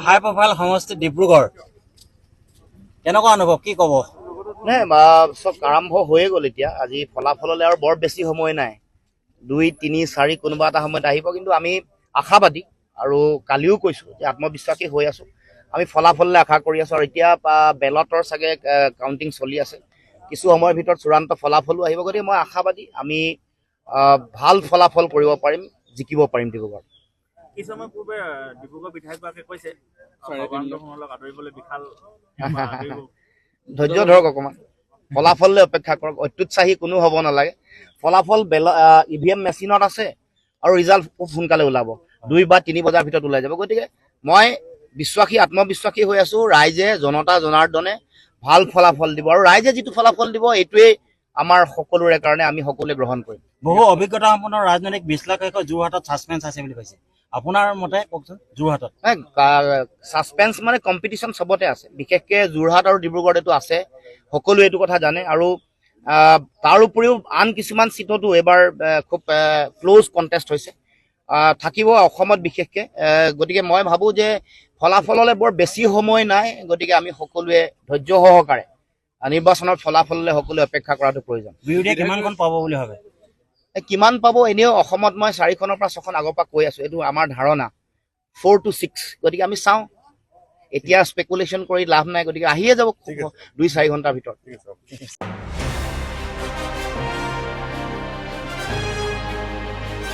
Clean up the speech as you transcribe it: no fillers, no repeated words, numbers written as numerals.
হাই profile সমষ্টি ডিব্ৰুগড় কেনেকুৱা অনুভৱ কি ক'ব? নাই চব আৰম্ভ হৈয়ে গ'ল এতিয়া। আজি ফলাফললৈ আৰু বৰ বেছি সময় নাই, 2, 3, 4 কোনোবা এটা সময়ত আহিব। কিন্তু আমি আশাবাদী আৰু কালিও কৈছোঁ যে আত্মবিশ্বাসী হৈ আছোঁ। আমি ফলাফললৈ আশা কৰি আছোঁ আৰু এতিয়া বেলটৰ চাগে কাউণ্টিং চলি আছে। কিছু সময়ৰ ভিতৰত চূড়ান্ত ফলাফলো আহিব। গতিকে মই আশাবাদী আমি ভাল ফলাফল কৰিব পাৰিম, জিকিব পাৰিম ডিব্ৰুগড়। কিছুসময় পূৰ্বে ডিব্ৰুগড় বিধায়কগৰাকীয়ে কৈছে আদৰিবলৈ বিশাল ধৈৰ্য ধৰক অকণমান, ফলাফললৈ অপেক্ষা কৰক। অত্যুৎসাহী কোনো হ'ব নালাগে। ফলাফল EVM মেচিনত আছে আৰু ৰিজাল্ট খুব সোনকালে ওলাব, 2 বা 3 বজাৰ ভিতৰত ওলাই যাব। গতিকে মই আত্মবিশ্বাসী হৈ আছোঁ। ৰাইজে জনতা জনাৰ্দনে ভাল ফলাফল দিব আৰু ৰাইজে যিটো ফলাফল দিব এইটোৱেই আমাৰ সকলোৰে কাৰণে আমি সকলোৱে গ্ৰহণ কৰিম। বহু অভিজ্ঞতা সম্পন্ন ৰাজনৈতিক বিশ্লেষকে যোৰহাটত ছাছপেন্স আছে বুলি কৈছে, আপোনাৰ মতে কওকচোন? যোৰহাটত ছাছপেন্স মানে কম্পিটিশ্যন চবতে আছে, বিশেষকৈ যোৰহাট আৰু ডিব্ৰুগড়ত এইটো আছে, সকলোৱে এইটো কথা জানে। আৰু তাৰ উপৰিও আন কিছুমান চিটতো এইবাৰ খুব ক্ল'জ কণ্টেষ্ট হৈছে, থাকিব অসমত বিশেষকৈ। গতিকে মই ভাবোঁ যে ফলাফললৈ বৰ বেছি সময় নাই। গতিকে আমি সকলোৱে ধৈৰ্য সহকাৰে নিৰ্বাচনৰ ফলাফললৈ সকলোৱে অপেক্ষা কৰাটো প্ৰয়োজন। বিৰোধীয়ে কিমানখন পাব বুলি ভাবে? কিমান পাব এনেও অসমত মই 4খনৰ পৰা 6খন আগৰ পৰা কৈ আছোঁ, এইটো আমাৰ ধাৰণা 4 to 6। গতিকে আমি চাওঁ, এতিয়া স্পেকুলেশ্যন কৰি লাভ নাই। গতিকে আহিয়ে যাব 2-4 ঘণ্টাৰ ভিতৰত।